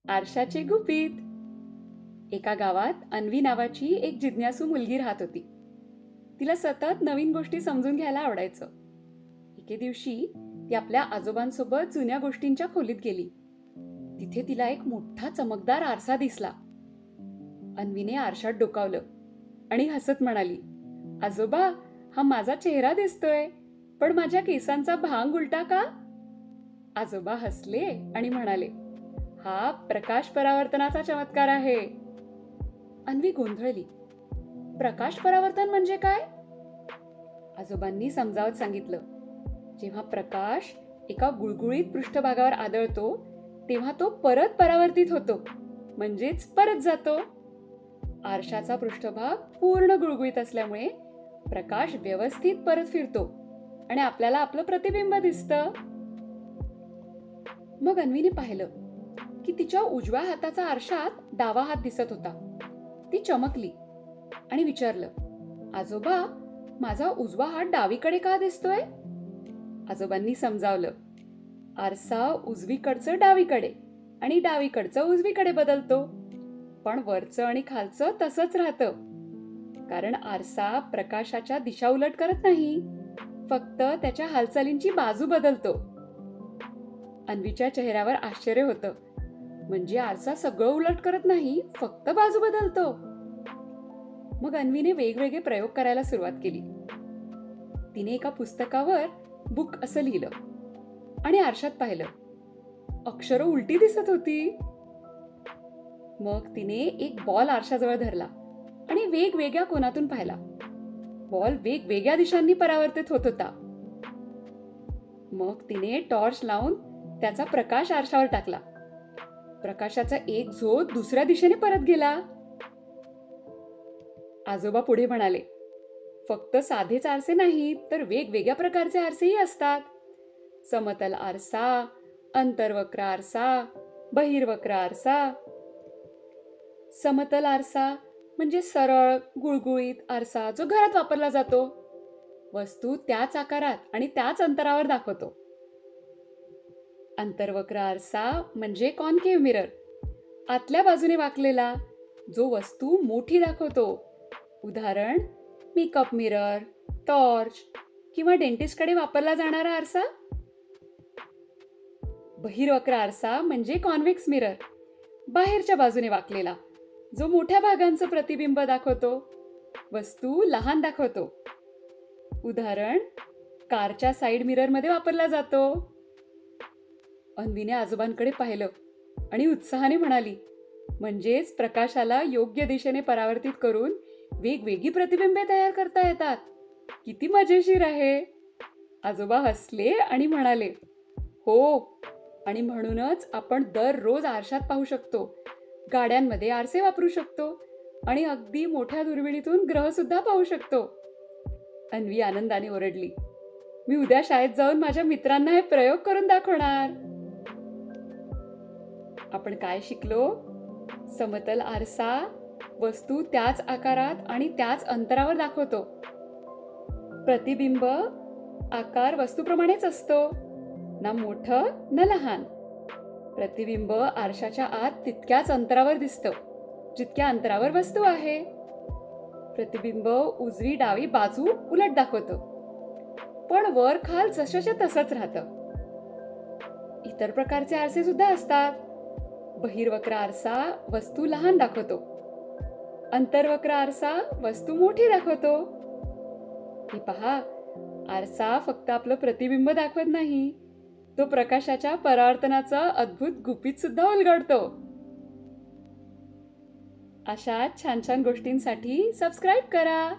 आरशाचे गुपित. एका गावात अन्वी नावाची एक जिज्ञासू मुलगी राहत होती. तिला सतत नवीन गोष्टी समजून घ्यायला आवडायचं. एके दिवशी ती आपल्या आजोबांसोबत जुन्या गोष्टींच्या खोलीत गेली. तिथे तिला एक मोठा चमकदार आरसा दिसला. अन्वीने आरशात डोकावलं आणि हसत म्हणाली, आजोबा, हा माझा चेहरा दिसतोय, पण माझ्या केसांचा भांग उलटा का? आजोबा हसले आणि म्हणाले, हा प्रकाश परावर्तनाचा चमत्कार आहे. अन्वी गोंधळली. प्रकाश परावर्तन म्हणजे काय? आजोबांनी समजावत सांगितलं, जेव्हा प्रकाश एका गुळगुळीत पृष्ठभागावर आदळतो तेव्हा तो परत परावर्तित होतो, म्हणजेच परत जातो. आरशाचा पृष्ठभाग पूर्ण गुळगुळीत असल्यामुळे प्रकाश व्यवस्थित परत फिरतो आणि आपल्याला आपलं प्रतिबिंब दिसतं. मग अन्वीने पाहिलं की तिच्या उजव्या हाताचा आरशात डावा हात दिसत होता. ती चमकली आणि विचारलं, आजोबा, माझा उजवा हात डावीकडे का दिसतोय? आजोबांनी समजावलं, आरसा उजवीकडचं डावीकडे आणि डावीकडचं उजवीकडे बदलतो, पण वरचं आणि खालचं तसंच राहतं. कारण आरसा प्रकाशाच्या दिशा उलट करत नाही, फक्त त्याच्या हालचालींची बाजू बदलतो. अन्वीच्या चेहऱ्यावर आश्चर्य होतं. म्हणजे आरसा सगळं उलट करत नाही, फक्त बाजू बदलतो. मग अन्वीने वेगवेगळे प्रयोग करायला सुरुवात केली. तिने एका पुस्तकावर बुक असं लिहिलं आणि आरशात पाहिलं. अक्षरं उलटी दिसत होती. मग तिने एक बॉल आरशाजवळ धरला आणि वेगवेगळ्या कोनातून पाहिला. बॉल वेगवेगळ्या दिशांनी परावर्तित होत होता. मग तिने टॉर्च लावून त्याचा प्रकाश आरशावर टाकला. प्रकाशाचा एक झोत दुसऱ्या दिशेने परत गेला. आजोबा पुढे म्हणाले, फक्त साधेच आरसे नाहीत, तर वेगवेगळ्या प्रकारचे आरसेही असतात. समतल आरसा, अंतर्वक्र आरसा, बहिर्वक्र आरसा. समतल आरसा म्हणजे सरळ गुळगुळीत आरसा, जो घरात वापरला जातो. वस्तू त्याच आकारात आणि त्याच अंतरावर दाखवतो. अंतर्वक्र आरसा म्हणजे कॉन्केव्ह मिरर, आतल्या बाजूने वाकलेला, जो वस्तू मोठी दाखवतो. उदाहरण, मेकअप मिरर, टॉर्च किंवा डेंटिस्टकडे वापरला जाणारा आरसा. बहिर्वक्र आरसा म्हणजे कॉन्व्हेक्स मिरर, बाहेरच्या बाजूने वाकलेला, जो मोठ्या भागांचं प्रतिबिंब दाखवतो. वस्तू लहान दाखवतो. उदाहरण, कारच्या साईड मिररमध्ये वापरला जातो. अन्वीने आजोबांकडे पाहिलं आणि उत्साहाने म्हणाली, म्हणजेच प्रकाशाला योग्य दिशेने परावर्तित करून वेगवेगळी प्रतिबिंबे तयार करता येतात. किती मजेशीर आहे. आजोबा हसले आणि म्हणाले, हो, आणि म्हणूनच आपण दररोज आरशात पाहू शकतो, गाड्यांमध्ये आरसे वापरू शकतो आणि अगदी मोठ्या दुर्बिणीतून ग्रह सुद्धा पाहू शकतो. अन्वी आनंदाने ओरडली, मी उद्या शाळेत जाऊन माझ्या मित्रांना हे प्रयोग करून दाखवणार. आपण काय शिकलो? समतल आरसा वस्तू त्याच आकारात आणि त्याच अंतरावर दाखवतो. प्रतिबिंब आकार वस्तूप्रमाणेच असतो, ना मोठं ना लहान. प्रतिबिंब आरशाच्या आत तितक्याच अंतरावर दिसतं, जितक्या अंतरावर वस्तू आहे. प्रतिबिंब उजवी डावी बाजू उलट दाखवतं, पण वर खाल जसंच्या तसंच राहतं. इतर प्रकारचे आरसे सुद्धा असतात. बहिर्वक्र आरसा वस्तू लहान दाखवतो. अंतर्वक्र आरसा वस्तू मोठी दाखवतो. हे पहा, आरसा फक्त आपलं प्रतिबिंब दाखवत नाही, तो प्रकाशाच्या परावर्तनाचं अद्भुत गुपित सुद्धा उलगडतो. अशा छान छान गोष्टींसाठी सबस्क्राईब करा.